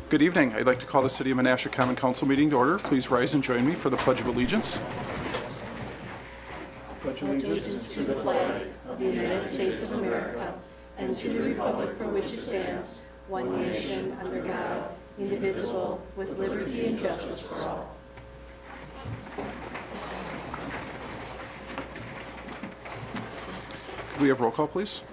Good evening. I'd like to call the City of Menasha Common Council meeting to order. Please rise and join me for the Pledge of Allegiance. Pledge allegiance to the flag of the United States of America and to the republic for which it stands, one nation, under God, indivisible, with liberty and justice for all. Could we have roll call, please?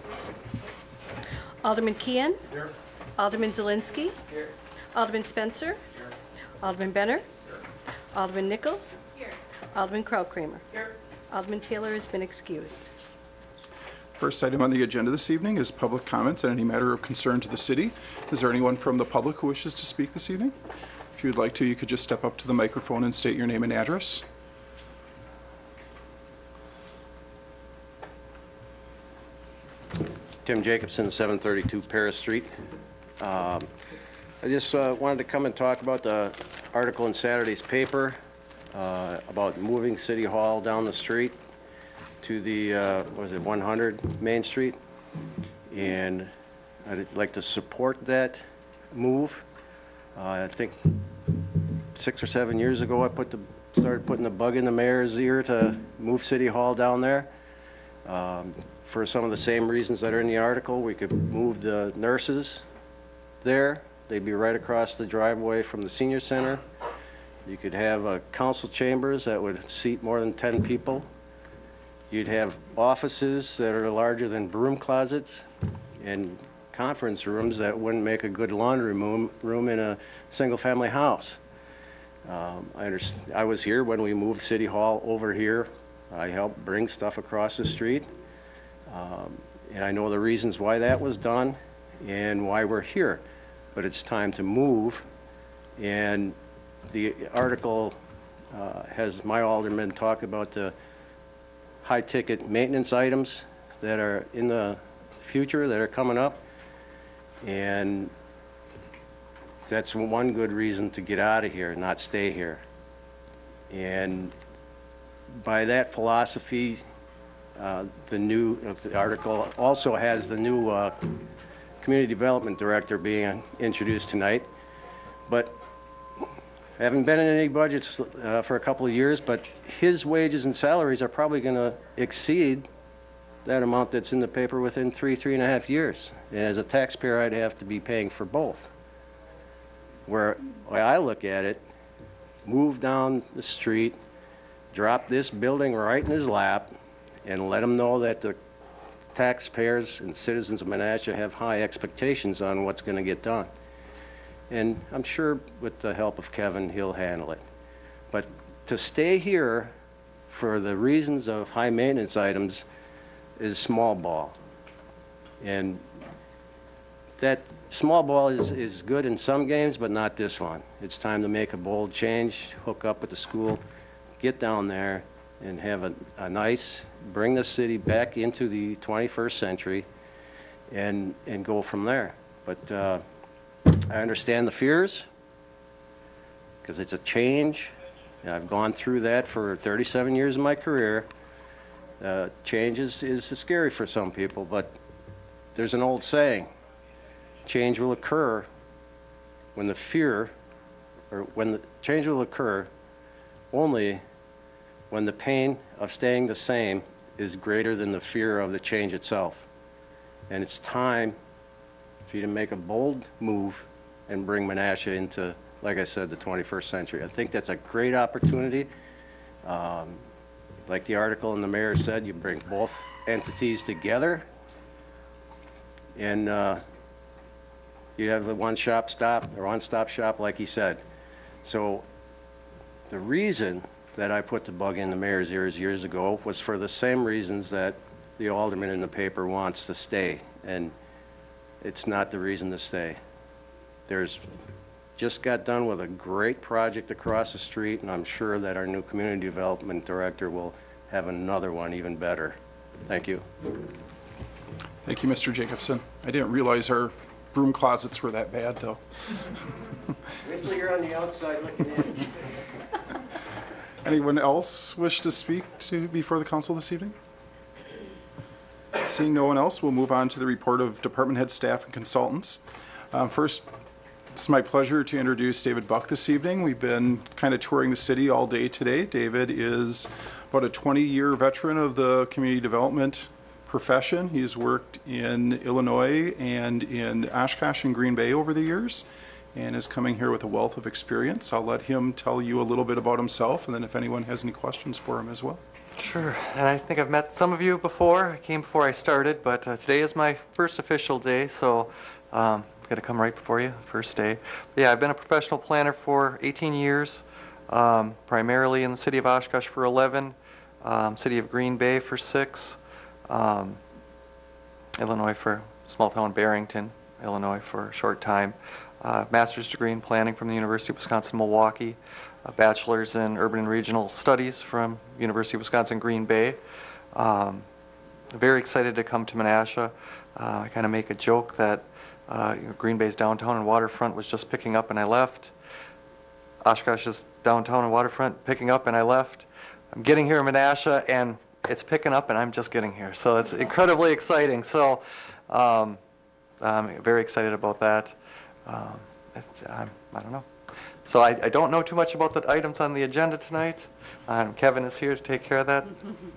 Alderman Keehan. Here. Alderman Zielinski. Here. Alderman Spencer. Here. Alderman Benner. Here. Alderman Nichols. Here. Alderman Kraut-Kramer. Here. Alderman Taylor has been excused. First item on the agenda this evening is public comments on any matter of concern to the city. Is there anyone from the public who wishes to speak this evening? If you would like to, you could just step up to the microphone and state your name and address. Tim Jacobson, 732 Paris Street. I just wanted to come and talk about the article in Saturday's paper about moving City Hall down the street to the, 100 Main Street. And I'd like to support that move. I think 6 or 7 years ago, I started putting the bug in the mayor's ear to move City Hall down there. For some of the same reasons that are in the article, we could move the nurses there. They'd be right across the driveway from the senior center. You could have council chambers that would seat more than 10 people. You'd have offices that are larger than broom closets and conference rooms that wouldn't make a good laundry room in a single-family house. I was here when we moved City Hall over here. I helped bring stuff across the street. And I know the reasons why that was done and why we're here. But it's time to move. And the article has my alderman talk about the high-ticket maintenance items that are in the future that are coming up. And that's one good reason to get out of here and not stay here. And by that philosophy, the article also has the new community development director being introduced tonight. But I haven't been in any budgets for a couple of years, but his wages and salaries are probably going to exceed that amount that's in the paper within 3.5 years. And as a taxpayer, I'd have to be paying for both. Where I look at it, move down the street, drop this building right in his lap, and let him know that the taxpayers and citizens of Menasha have high expectations on what's going to get done. And I'm sure with the help of Kevin, he'll handle it. But to stay here for the reasons of high maintenance items is small ball. And that small ball is good in some games, but not this one. It's time to make a bold change, hook up with the school, get down there, and have a nice, bring the city back into the 21st century and go from there. But I understand the fears because it's a change. And I've gone through that for 37 years of my career. Change is scary for some people, but there's an old saying, change will occur when the fear, or when the change will occur only when the pain of staying the same is greater than the fear of the change itself. And it's time for you to make a bold move and bring Menasha into, like I said, the 21st century. I think that's a great opportunity. Like the article in the Mayor said, you bring both entities together and you have a one-stop shop, like he said. So the reason that I put the bug in the mayor's ears years ago was for the same reasons that the alderman in the paper wants to stay, and it's not the reason to stay. There's just got done with a great project across the street, and I'm sure that our new community development director will have another one even better. Thank you. Thank you, Mr. Jacobson. I didn't realize our broom closets were that bad, though. Wait till you're on the outside looking in. Anyone else wish to speak before the council this evening? Seeing no one else, we'll move on to the report of department head, staff, and consultants. First, It's my pleasure to introduce David Buck this evening. We've been kind of touring the city all day today. David is about a 20-year veteran of the community development profession. He's worked in Illinois and in Oshkosh and Green Bay over the years and is coming here with a wealth of experience. I'll let him tell you a little bit about himself, and then if anyone has any questions for him as well. Sure, and I think I've met some of you before. I came before I started, but today is my first official day, so I'm going to come right before you, first day. But yeah, I've been a professional planner for 18 years, primarily in the city of Oshkosh for 11, city of Green Bay for 6, Illinois for small town Barrington, Illinois for a short time. Master's degree in planning from the University of Wisconsin-Milwaukee, a bachelor's in urban and regional studies from University of Wisconsin-Green Bay. Very excited to come to Menasha. I kind of make a joke that Green Bay's downtown and waterfront was just picking up and I left. Oshkosh's downtown and waterfront picking up and I left. I'm getting here in Menasha and it's picking up and I'm just getting here. So it's incredibly exciting. So I'm very excited about that. I don't know. So I don't know too much about the items on the agenda tonight. Kevin is here to take care of that.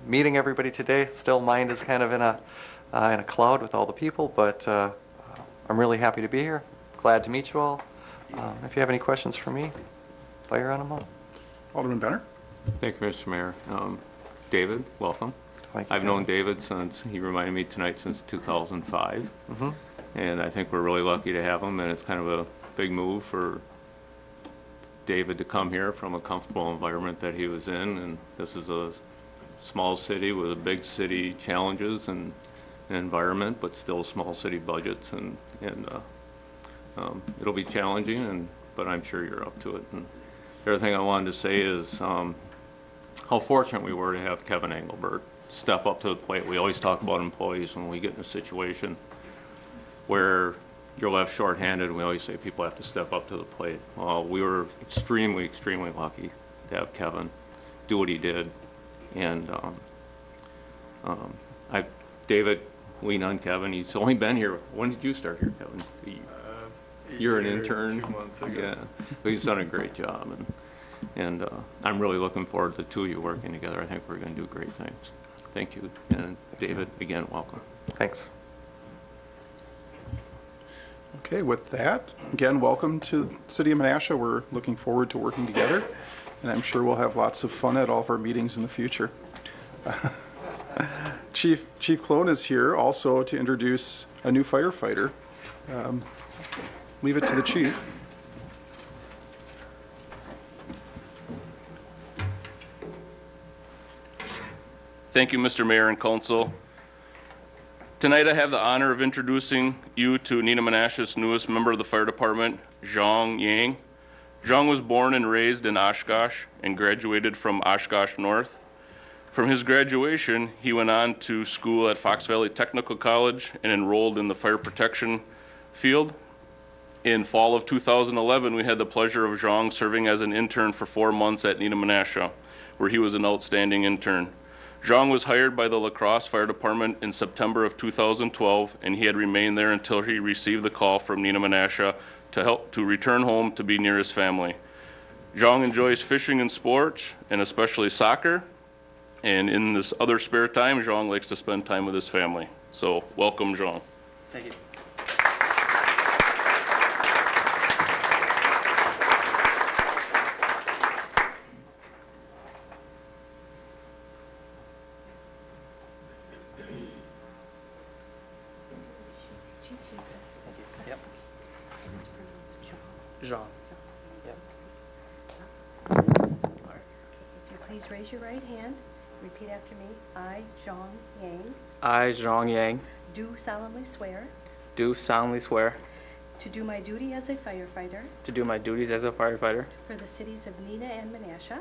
Meeting everybody today. Still, mind is kind of in a cloud with all the people, but I'm really happy to be here. Glad to meet you all. If you have any questions for me, fire on them up. Alderman Benner? Thank you, Mr. Mayor. David, welcome. I've known David since, he reminded me tonight, since 2005. Mm-hmm. And I think we're really lucky to have him, and it's kind of a big move for David to come here from a comfortable environment that he was in. And this is a small city with a big city challenges and environment, but still small city budgets. And it'll be challenging, but I'm sure you're up to it. And the other thing I wanted to say is how fortunate we were to have Kevin Engelbert step up to the plate. We always talk about employees when we get in a situation where you're left shorthanded, and we always say people have to step up to the plate. Well, we were extremely, extremely lucky to have Kevin do what he did. And David, lean on Kevin. He's only been here. When did you start here, Kevin? You're an intern. 2 months ago. Yeah, but he's done a great job, and I'm really looking forward to the two of you working together. I think we're going to do great things. Thank you, and David, again, welcome. Thanks. Okay, with that, again, welcome to the City of Menasha. We're looking forward to working together, and I'm sure we'll have lots of fun at all of our meetings in the future. Chief Clone is here also to introduce a new firefighter. Leave it to the chief. Thank you, Mr. Mayor and Council. Tonight I have the honor of introducing you to Neenah Menasha's newest member of the fire department, Zhang Yang. Zhang was born and raised in Oshkosh and graduated from Oshkosh North. From his graduation, he went on to school at Fox Valley Technical College and enrolled in the fire protection field. In fall of 2011, we had the pleasure of Zhang serving as an intern for 4 months at Neenah Menasha, where he was an outstanding intern. Zhang was hired by the La Crosse Fire Department in September of 2012, and he had remained there until he received the call from Neenah Menasha to return home to be near his family. Zhang enjoys fishing and sports, and especially soccer. And in this other spare time, Zhang likes to spend time with his family. So welcome, Zhang. Thank you. Jean. Yep. If you please raise your right hand, repeat after me. I, Zhang Yang, I, Zhang Yang, do solemnly swear do solemnly swear to do my duty as a firefighter to do my duties as a firefighter, for the cities of Neenah and Menasha,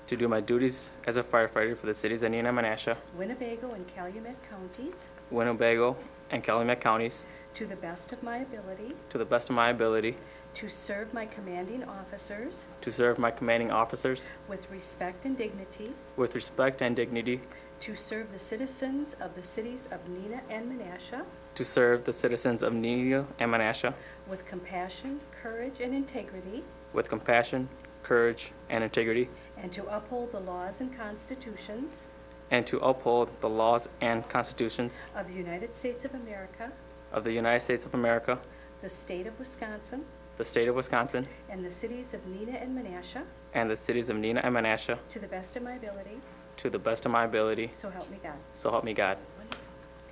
to do my duties as a firefighter for the cities of Neenah, Menasha, Winnebago and Calumet counties, Winnebago, and Calumet counties, to the best of my ability, to the best of my ability, to serve my commanding officers to serve my commanding officers with respect and dignity, with respect and dignity, to serve the citizens of the cities of Neenah and Menasha, to serve the citizens of Neenah and Menasha with compassion, courage, and integrity, with compassion, courage, and integrity, and to uphold the laws and constitutions and to uphold the laws and constitutions of the United States of America, of the United States of America, the state of Wisconsin, the state of Wisconsin, and the cities of Neenah and Menasha, and the cities of Neenah and Menasha, to the best of my ability, to the best of my ability, so help me God. so help me God.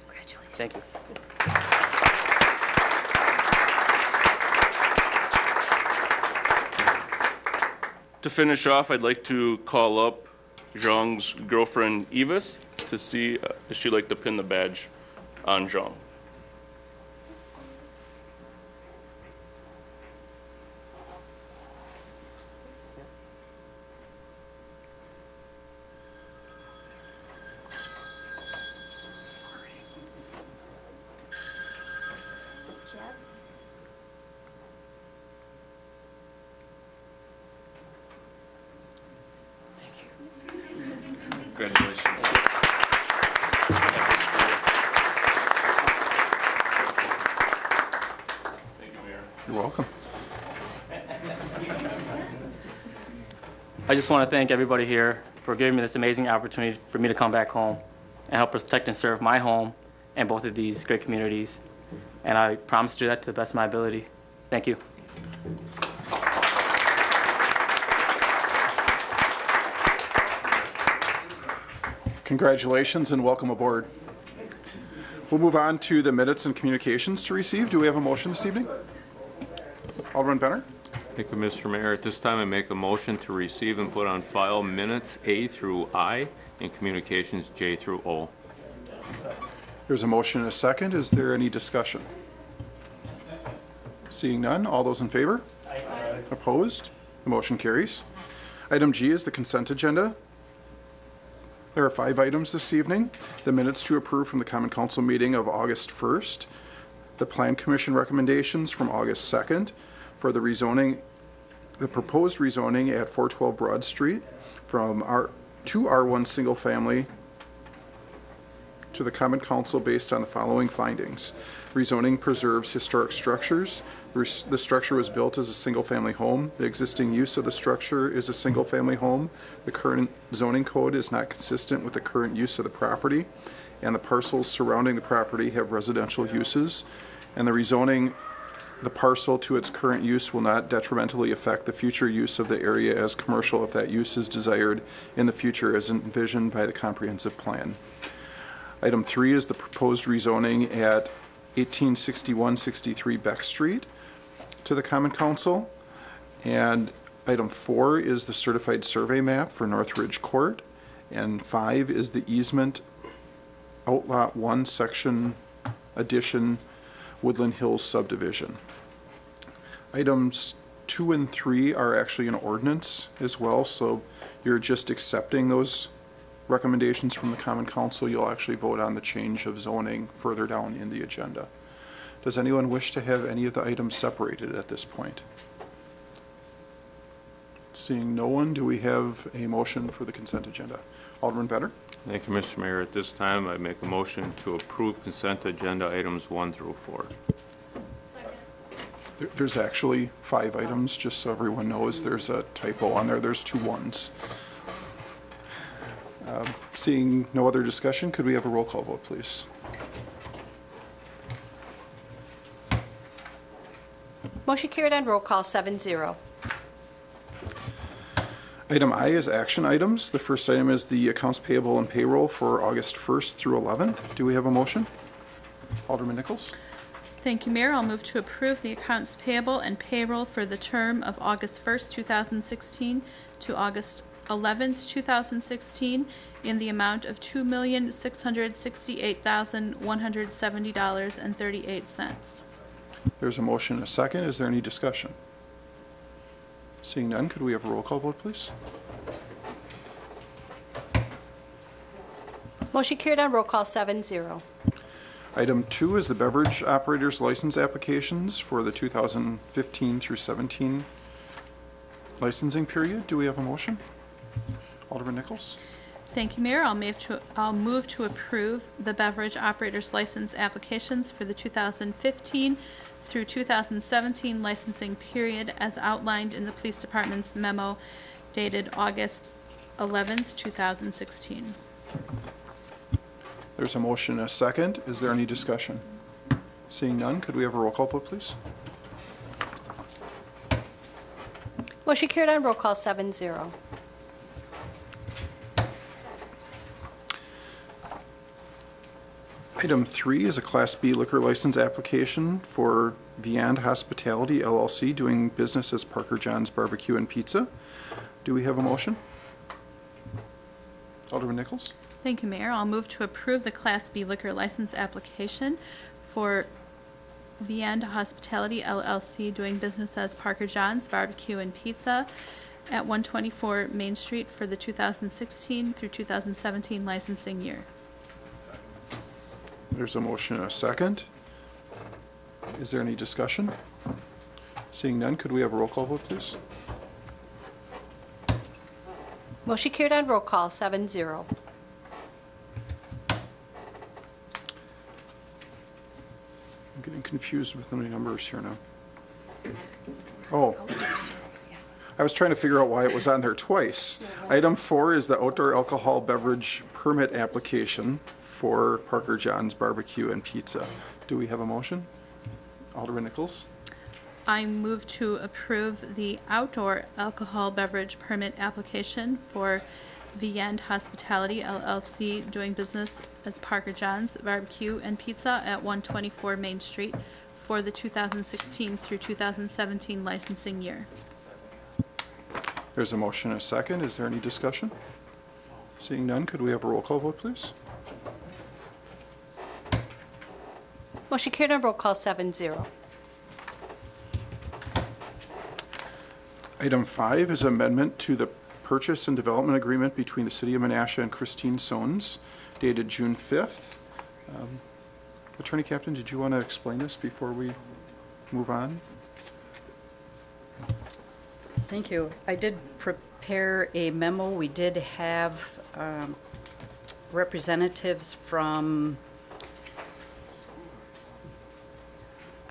Congratulations. Thank you. To finish off, I'd like to call up Zhang's girlfriend, Evis, to see if she'd like to pin the badge on Zhang. Congratulations. Thank you, Mayor. You're welcome. I just want to thank everybody here for giving me this amazing opportunity for me to come back home and help protect and serve my home and both of these great communities. And I promise to do that to the best of my ability. Thank you. Congratulations and welcome aboard. We'll move on to the minutes and communications to receive. Do we have a motion this evening? Alderman Benner? Thank you, Mr. Mayor. At this time, I make a motion to receive and put on file minutes A through I and communications J through O. There's a motion and a second. Is there any discussion? Seeing none, all those in favor? Aye. Opposed? The motion carries. Item G is the consent agenda. There are 5 items this evening. The minutes to approve from the Common Council meeting of August 1st, the Plan Commission recommendations from August 2nd for the rezoning, the proposed rezoning at 412 Broad Street from to R1 single family to the Common Council based on the following findings. Rezoning preserves historic structures. The structure was built as a single-family home. The existing use of the structure is a single-family home. The current zoning code is not consistent with the current use of the property, and the parcels surrounding the property have residential uses. And the rezoning the parcel to its current use will not detrimentally affect the future use of the area as commercial if that use is desired in the future as envisioned by the comprehensive plan. Item 3 is the proposed rezoning at 1861-63 Beck Street to the Common Council. And item 4 is the certified survey map for Northridge Court. And 5 is the easement Outlot 1 section addition Woodland Hills subdivision. Items 2 and 3 are actually an ordinance as well, so you're just accepting those recommendations from the Common Council. You'll actually vote on the change of zoning further down in the agenda. Does anyone wish to have any of the items separated at this point? Seeing no one, do we have a motion for the consent agenda? Alderman Benner? Thank you, Mr. Mayor. At this time, I make a motion to approve consent agenda items 1 through 4. There's actually 5 items, just so everyone knows. There's a typo on there. There's 2 1s. Seeing no other discussion, could we have a roll call vote, please? Motion carried on roll call 7-0. Item I is action items. The first item is the accounts payable and payroll for August 1st through 11th. Do we have a motion? Alderman Nichols? Thank you, Mayor. I'll move to approve the accounts payable and payroll for the term of August 1st, 2016 to August 11th, 2016 in the amount of $2,668,170.38. There's a motion and a second. Is there any discussion? Seeing none, could we have a roll call vote, please? Motion carried on roll call 7-0. Item 2 is the beverage operators license applications for the 2015 through 17 licensing period. Do we have a motion? Alderman Nichols? Thank you, Mayor. I'll move to approve the beverage operator's license applications for the 2015 through 2017 licensing period as outlined in the Police Department's memo dated August 11th, 2016. There's a motion and a second. Is there any discussion? Seeing none, could we have a roll call vote, please? Motion carried on roll call 7-0. Item 3 is a Class B liquor license application for Viand Hospitality LLC doing business as Parker John's Barbecue and Pizza. Do we have a motion? Alderman Nichols? Thank you, Mayor. I'll move to approve the Class B liquor license application for Viand Hospitality LLC doing business as Parker John's Barbecue and Pizza at 124 Main Street for the 2016 through 2017 licensing year. There's a motion and a second. Is there any discussion? Seeing none, could we have a roll call vote, please? Motion carried on roll call 7-0. I'm getting confused with the numbers here now. Oh. I was trying to figure out why it was on there twice. Item 4 is the outdoor alcohol beverage permit application for Parker John's Barbecue and Pizza. Do we have a motion? Alderman Nichols? I move to approve the outdoor alcohol beverage permit application for Viand Hospitality LLC doing business as Parker John's Barbecue and Pizza at 124 Main Street for the 2016 through 2017 licensing year. There's a motion and a second. Is there any discussion? Seeing none, could we have a roll call vote, please? Motion carried on roll call 7-0. Item 5 is amendment to the purchase and development agreement between the City of Menasha and Christine Sones dated June 5th. Attorney Captain, did you want to explain this before we move on? Thank you. I did prepare a memo. We did have representatives from,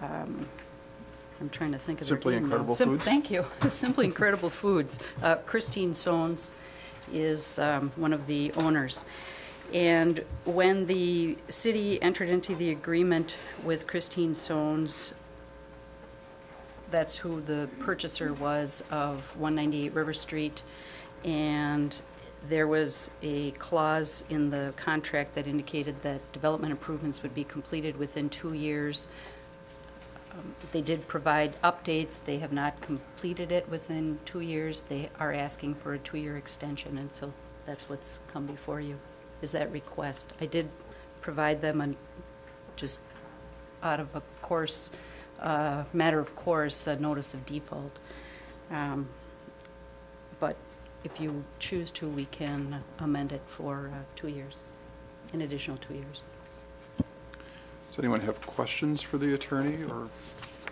I'm trying to think of their Simply name now. Incredible Foods? Thank you. Simply Incredible Foods. Christine Sones is one of the owners. And when the city entered into the agreement with Christine Sones, that's who the purchaser was of 198 River Street, and there was a clause in the contract that indicated that development improvements would be completed within 2 years. They did provide updates. They have not completed it within 2 years. They are asking for a 2-year extension, and so that's what's come before you, is that request. I did provide them a, just out of a course, matter of course, a notice of default. But if you choose to, we can amend it for 2 years, an additional 2 years. Does anyone have questions for the attorney or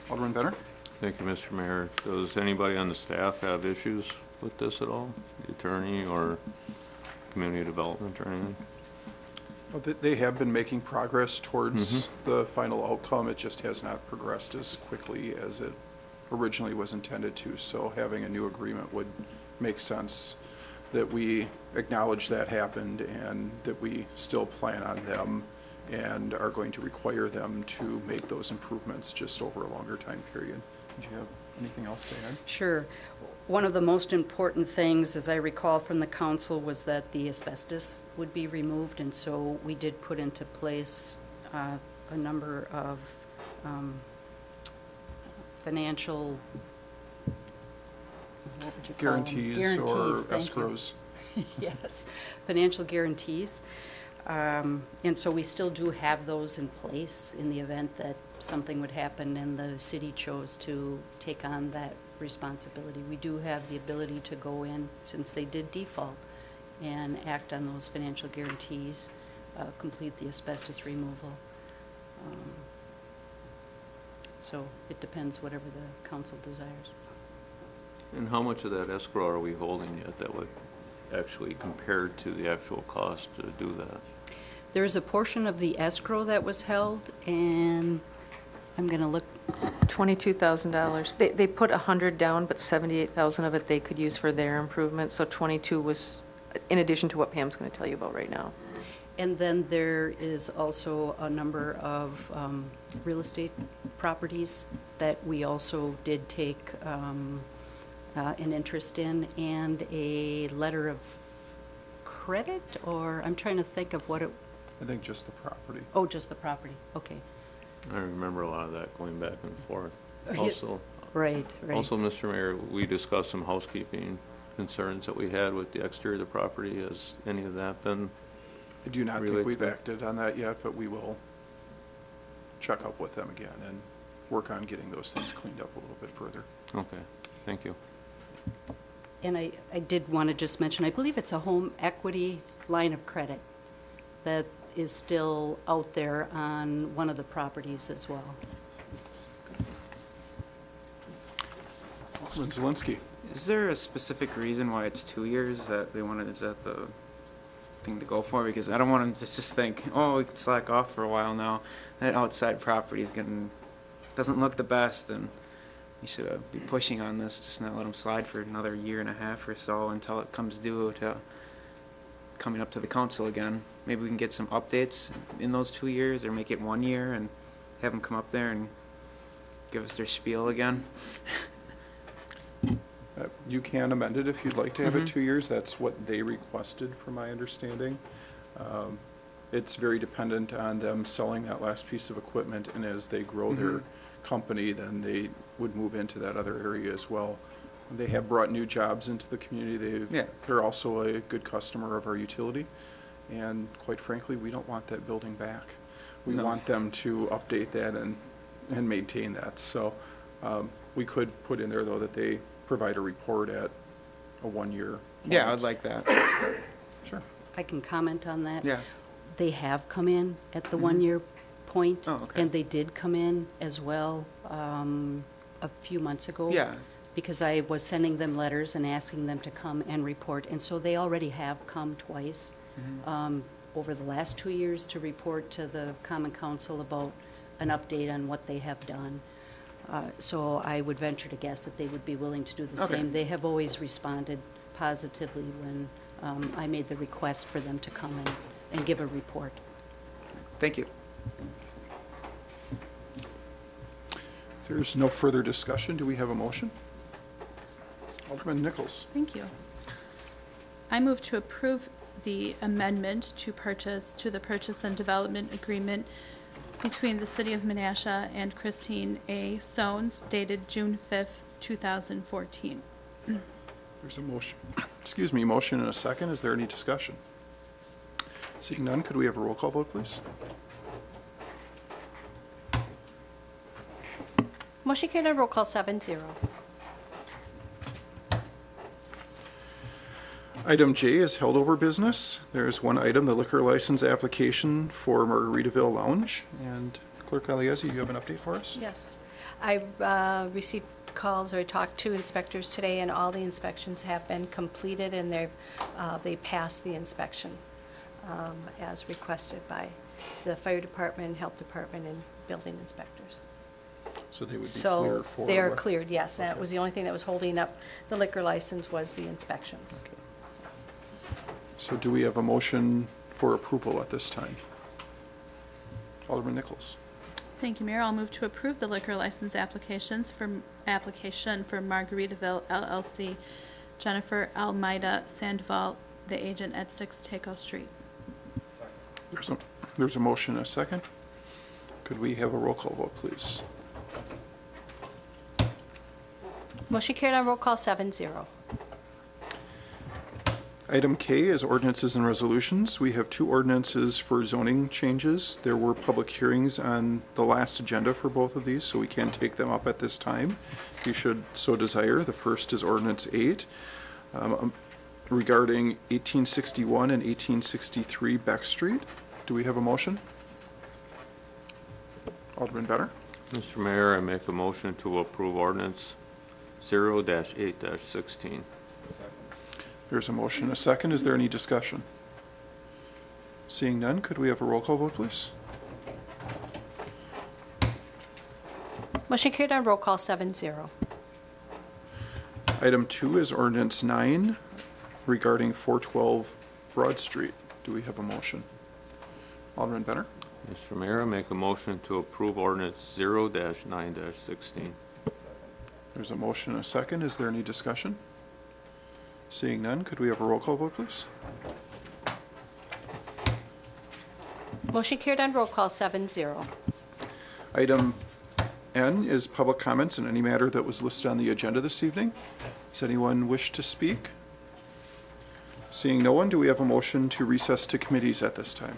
Alderman Benner? Thank you, Mr. Mayor. Does anybody on the staff have issues with this at all? The attorney or community development or anything? Well, they have been making progress towards the final outcome. It just has not progressed as quickly as it originally was intended to. So having a new agreement would make sense, that we acknowledge that happened and that we still plan on them and are going to require them to make those improvements just over a longer time period. Did you have anything else to add? Sure. One of the most important things, as I recall from the council, was that the asbestos would be removed, and so we did put into place a number of financial, what would you call them? Guarantees or thank you. escrows? Yes, financial guarantees. And so we still do have those in place in the event that something would happen and the city chose to take on that responsibility. We do have the ability to go in, since they did default, and act on those financial guarantees, complete the asbestos removal. So it depends whatever the council desires. And how much of that escrow are we holding yet that would actually compared to the actual cost to do that? There is a portion of the escrow that was held, and I'm going to look, $22,000. They put 100 down, but 78,000 of it they could use for their improvement, so 22 was in addition to what Pam's going to tell you about right now. and then there is also a number of real estate properties that we also did take an interest in, and a letter of credit, or I'm trying to think of what it, I think just the property. oh, just the property, okay. I remember a lot of that going back and forth. Yeah. Also, Right, right. also, Mr. Mayor, we discussed some housekeeping concerns that we had with the exterior of the property. Has any of that been? I do not think Relate we've to- acted on that yet, but we will check up with them again and work on getting those things cleaned up a little bit further. Okay, thank you. And I did want to just mention, I believe it's a home equity line of credit that is still out there on one of the properties as well. Alderman Zelinski. Is there a specific reason why it's 2 years that they wanted? Is that the thing to go for? Because I don't want them to just think, oh, we can slack off for a while now. That outside property is doesn't look the best, and you should be pushing on this, just not let them slide for another year and a half or so until it comes due to coming up to the council again. Maybe we can get some updates in those 2 years, or make it 1 year and have them come up there and give us their spiel again. You can amend it if you'd like to have it 2 years. That's what they requested, from my understanding. It's very dependent on them selling that last piece of equipment, and as they grow their company, then they would move into that other area as well. They have brought new jobs into the community. They're also a good customer of our utility, and quite frankly, we don't want that building back. We No. want them to update that and maintain that. So we could put in there, though, that they provide a report at a 1 year. Yeah, I'd like that. Sure. I can comment on that. Yeah. They have come in at the 1 year point. Oh, okay. And they did come in as well a few months ago. Yeah. Because I was sending them letters and asking them to come and report. And so they already have come twice over the last 2 years to report to the Common Council about an update on what they have done. So I would venture to guess that they would be willing to do the Okay. same. They have always responded positively when I made the request for them to come and give a report. Thank you. If there's no further discussion, do we have a motion? Alderman Nichols. Thank you. I move to approve the amendment to the purchase and development agreement between the City of Menasha and Christine A. Sones dated June 5th, 2014. There's a motion, motion and a second. Is there any discussion? Seeing none, could we have a roll call vote, please? Motion carried on roll call 7-0. Item J is held over business. There is one item, the liquor license application for Margaritaville Lounge. And Clerk Aliezi, you have an update for us? Yes. I received calls, or talked to inspectors today, and all the inspections have been completed, and they passed the inspection as requested by the fire department, health department, and building inspectors. So they would be clear So for... they are cleared, yes. That was the only thing that was holding up the liquor license was the inspections. So do we have a motion for approval at this time? Alderman Nichols. Thank you, Mayor. I'll move to approve the liquor license application for Margaritaville LLC, Jennifer Almeida Sandoval, the agent at 6 Taco Street. There's a motion and a second. Could we have a roll call vote, please? Motion carried on roll call 7-0. Item K is ordinances and resolutions. We have 2 ordinances for zoning changes. There were public hearings on the last agenda for both of these, so we can take them up at this time if you should so desire. The first is Ordinance 8 regarding 1861 and 1863 Beck Street. Do we have a motion? Alderman Benner. Mr. Mayor, I make a motion to approve ordinance 0-8-16. There's a motion and a second. Is there any discussion? Seeing none, could we have a roll call vote, please? Motion carried on roll call 7-0. Item 2 is ordinance 9 regarding 412 Broad Street. Do we have a motion? Alderman Benner? Mr. Mayor, I make a motion to approve ordinance 0-9-16. There's a motion and a second. Is there any discussion? Seeing none, could we have a roll call vote, please? Motion carried on roll call 7-0. Item N is public comments on any matter that was listed on the agenda this evening. Does anyone wish to speak? Seeing no one, do we have a motion to recess to committees at this time?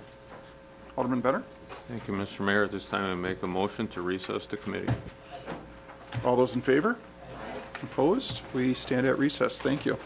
Alderman Benner? Thank you, Mr. Mayor. At this time, I make a motion to recess to committee. All those in favor? Opposed? We stand at recess. Thank you.